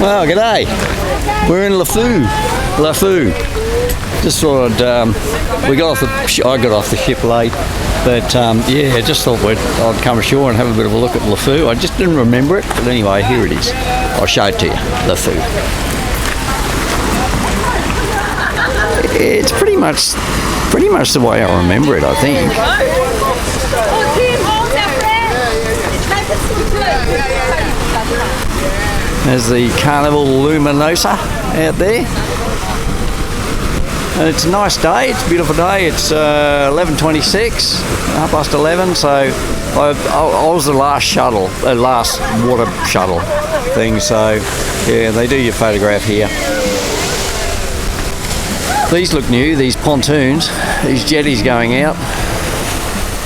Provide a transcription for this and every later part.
Well, g'day. We're in Lifou. Just thought I got off the ship late, but yeah, just thought I'd come ashore and have a bit of a look at Lifou. I just didn't remember it, but anyway, here it is. I'll show it to you. Lifou. It's pretty much the way I remember it, I think. There's the Carnival luminosa out there. And it's a nice day, it's a beautiful day. It's 11:26, 11:30, so I was the last water shuttle thing, so yeah, they do your photograph here. These look new, these pontoons, these jetties going out.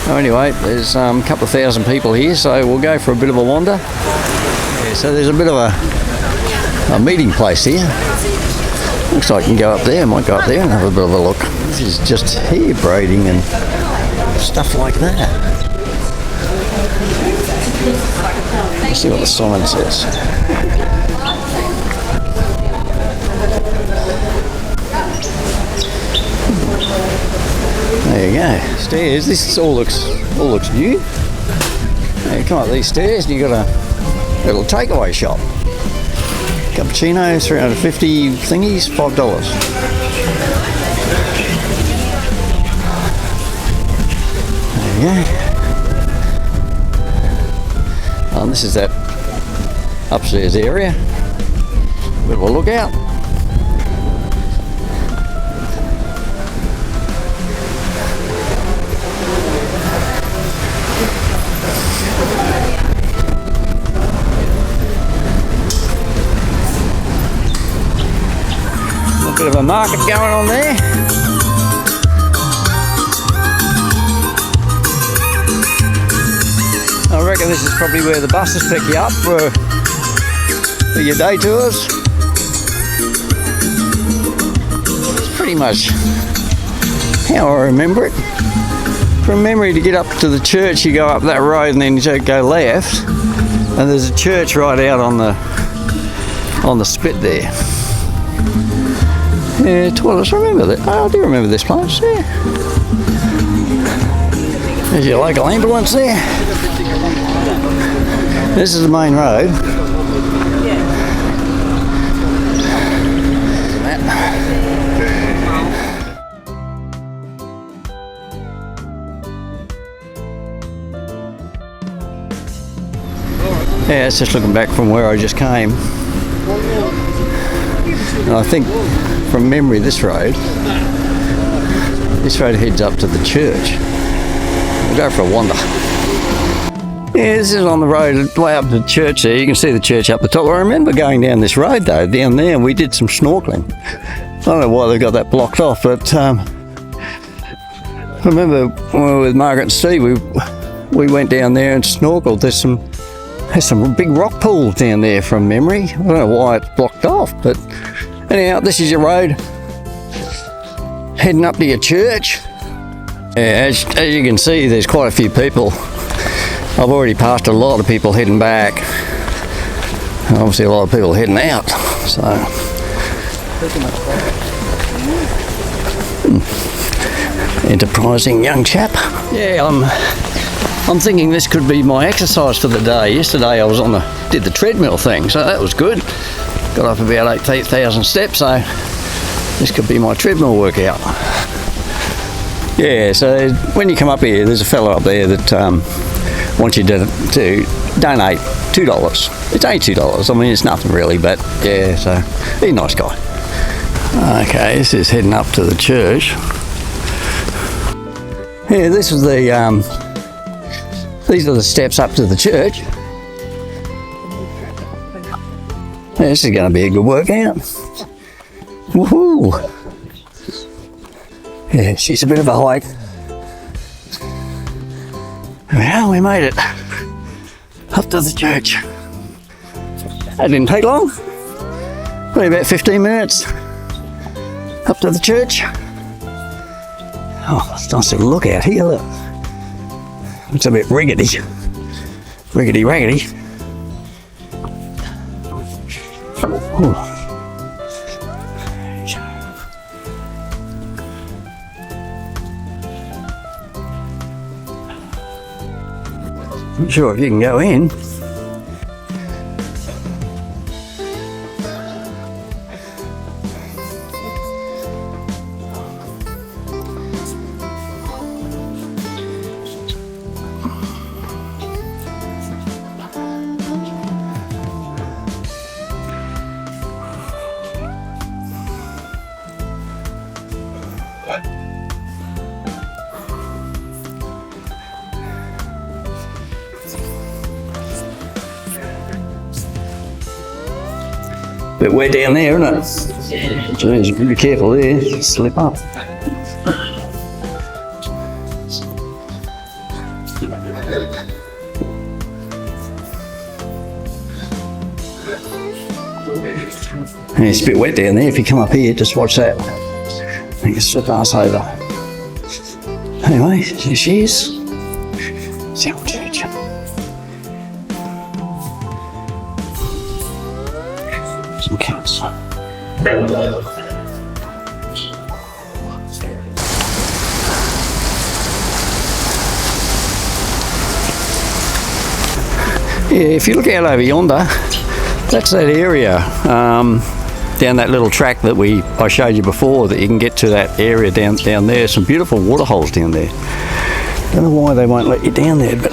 Oh, anyway, there's a couple of thousand people here, so we'll go for a bit of a wander. Yeah, so there's a bit of a meeting place here. Looks like you can go up there. I might go up there and have a bit of a look. This is just hair braiding and stuff like that. Let's see what the sign says. There you go. Stairs. This all looks new. Now you come up these stairs and you got a little takeaway shop. Cappuccino, 350 thingies, $5. There you go. And this is that upstairs area. Bit of a look out. Bit of a market going on there. I reckon this is probably where the buses pick you up for your day tours. It's pretty much how I remember it. From memory, to get up to the church, you go up that road and then you go left, and there's a church right out on the spit there. Yeah, toilets. Remember that? Oh, I do remember this place. Yeah. There's your local ambulance there. This is the main road. Yeah, it's just looking back from where I just came. And I think, from memory, this road heads up to the church. We'll go for a wander. Yeah, this is on the road way up to the church there. You can see the church up the top. I remember going down this road though, down there, and we did some snorkeling. I don't know why they've got that blocked off, but I remember when we were with Margaret and Steve, we went down there and snorkeled. There's some big rock pools down there from memory. I don't know why it's blocked off, but anyhow, this is your road heading up to your church. Yeah, as you can see, there's quite a few people. I've already passed a lot of people heading back. And obviously a lot of people heading out. So enterprising young chap. Yeah, I'm thinking this could be my exercise for the day. Yesterday I did the treadmill thing, so that was good. Got up about 8,000 steps, so this could be my treadmill workout. Yeah, so when you come up here, there's a fellow up there that wants you to donate $2. It's only $2. I mean, it's nothing really, but yeah, so he's a nice guy. Okay, this is heading up to the church. Yeah, these are the steps up to the church. Yeah, this is going to be a good workout. Woohoo! Yeah, she's a bit of a hike. Well, we made it up to the church. That didn't take long. Probably about 15 minutes up to the church. Oh, it's nice to look out here. Look, it's a bit riggedy raggedy. Ooh. Not sure if you can go in. Bit wet down there, isn't it? Jeez, be careful there, slip up. And it's a bit wet down there. If you come up here, just watch that. I think it's slip ass over. Anyway, here she is. It's the old church. Some cats. Yeah, if you look out over yonder, that's that area down that little track that I showed you before, that you can get to that area down there. Some beautiful water holes down there. Don't know why they won't let you down there, but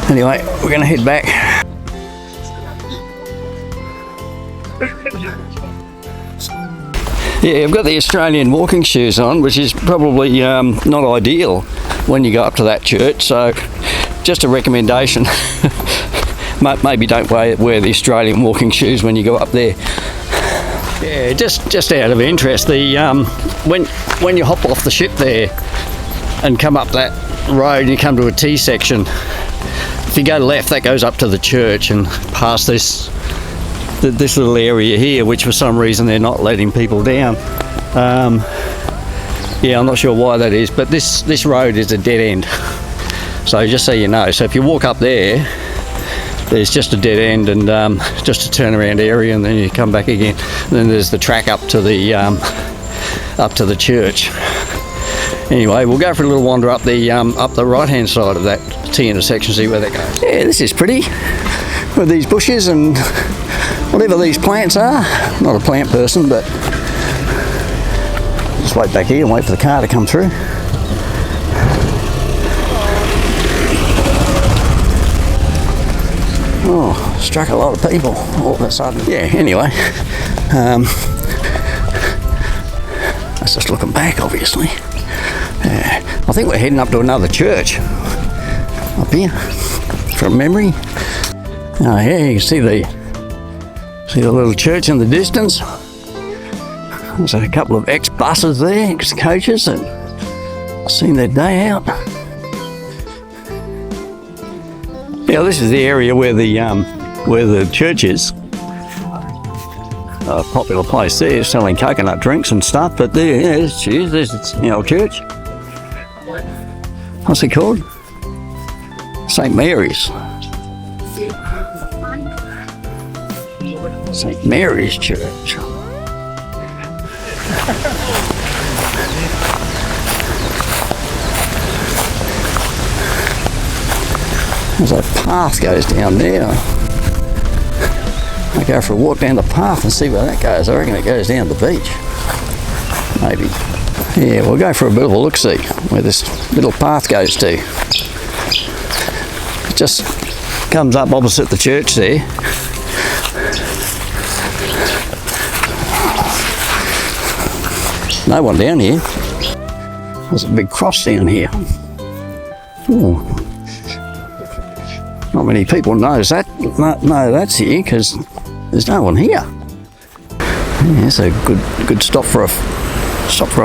anyway, we're going to head back. Yeah, I've got the Australian walking shoes on, which is probably not ideal when you go up to that church, so just a recommendation. Maybe don't wear the Australian walking shoes when you go up there. Yeah, just out of interest, the when you hop off the ship there and come up that road, you come to a T section. If you go left, that goes up to the church and past this little area here, which for some reason they're not letting people down. Yeah, I'm not sure why that is, but this road is a dead end. So just so you know, so if you walk up there, there's just a dead end and just a turnaround area, and then you come back again. And then there's the track up to the church. Anyway, we'll go for a little wander up the right hand side of that T intersection, see where that goes. Yeah, this is pretty with these bushes and whatever these plants are. Not a plant person, but just wait back here and wait for the car to come through. Oh, struck a lot of people all of a sudden. Yeah, anyway, that's just looking back, obviously. I think we're heading up to another church up here, from memory. Oh yeah, you can see the little church in the distance. There's a couple of ex-buses there, ex-coaches, and seen their day out. Yeah, this is the area where the church is. A popular place there, selling coconut drinks and stuff. But there, yeah, there's the old church. What's it called? St. Mary's. St. Mary's Church. There's a path goes down there. I go for a walk down the path and see where that goes. I reckon it goes down the beach. Maybe. Yeah, we'll go for a bit of a look-see where this little path goes to. It just comes up opposite the church there. No one down here. There's a big cross down here. Ooh. Not many people knows that. No, that's here because there's no one here. Yeah, it's a good stop for a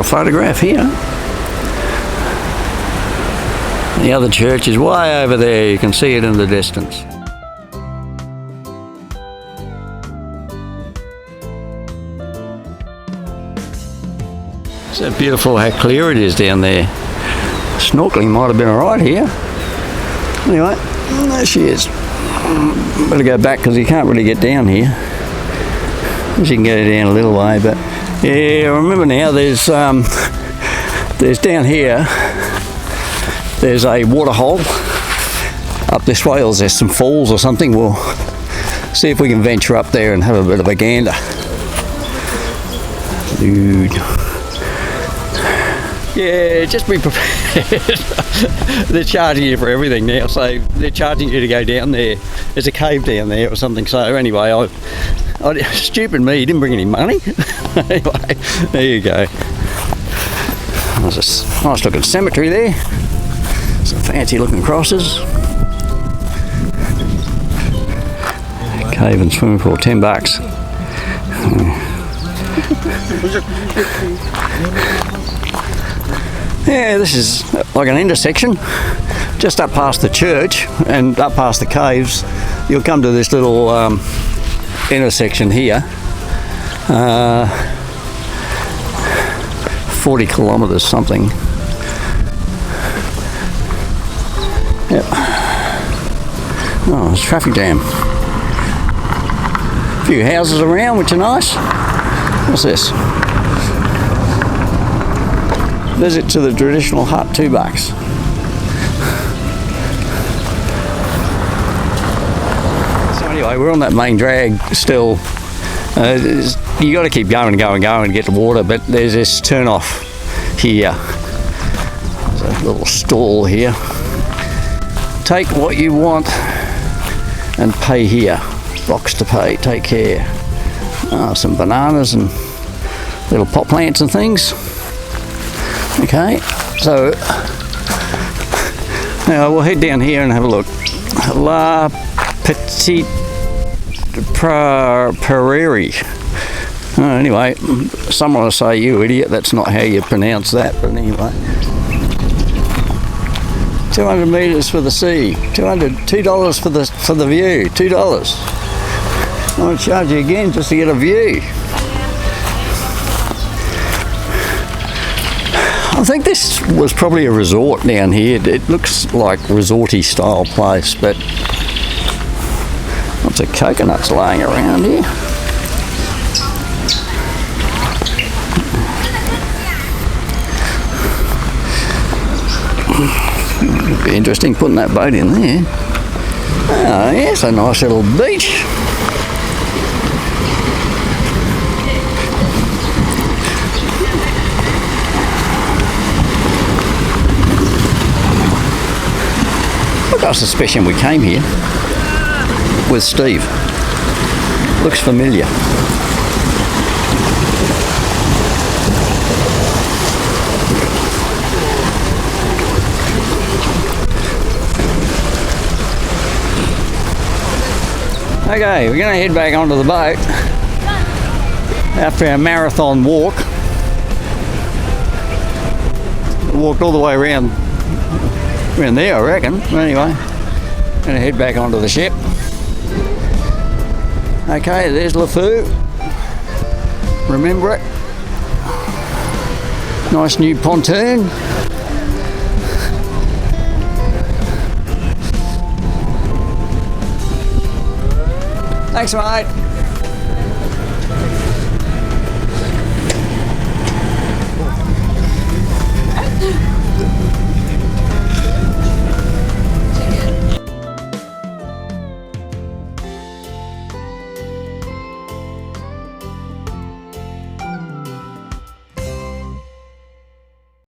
photograph here. The other church is way over there. You can see it in the distance. So beautiful how clear it is down there. Snorkeling might have been alright here. Anyway, there she is. Better go back because you can't really get down here. As you can go down a little way, but yeah, remember now there's down here, there's a water hole up this way, or there's some falls or something. We'll see if we can venture up there and have a bit of a gander. Dude. Yeah, just be prepared. They're charging you for everything now, so they're charging you to go down there. There's a cave down there or something. So anyway, I stupid me, didn't bring any money. Anyway, there you go. There's a nice looking cemetery there. Some fancy looking crosses. Cave and swimming pool, $10. Yeah, this is like an intersection, just up past the church and up past the caves. You'll come to this little intersection here. 40 kilometres something. Yep. Oh, there's a traffic jam. A few houses around, which are nice. What's this? Visit to the traditional hut, $2. So anyway, we're on that main drag still. You got to keep going and going and going to get the water, but there's this turn off here. There's a little stall here. Take what you want and pay here. Box to pay, take care. Some bananas and little pot plants and things. Okay, so now we'll head down here and have a look. La Petite Prairie. Anyway, someone will say, you idiot, that's not how you pronounce that, but anyway. 200 metres for the sea, $2 for the view, $2. I'll charge you again just to get a view. I think this was probably a resort down here. It looks like resorty style place, but lots of coconuts laying around here. It'd be interesting putting that boat in there. Oh, yes, a nice little beach. I got a suspicion we came here with Steve. Looks familiar. Okay, we're going to head back onto the boat after our marathon walk. Walked all the way around there, I reckon. Anyway, going to head back onto the ship. Okay, there's Lifou. Remember it. Nice new pontoon. Thanks, mate.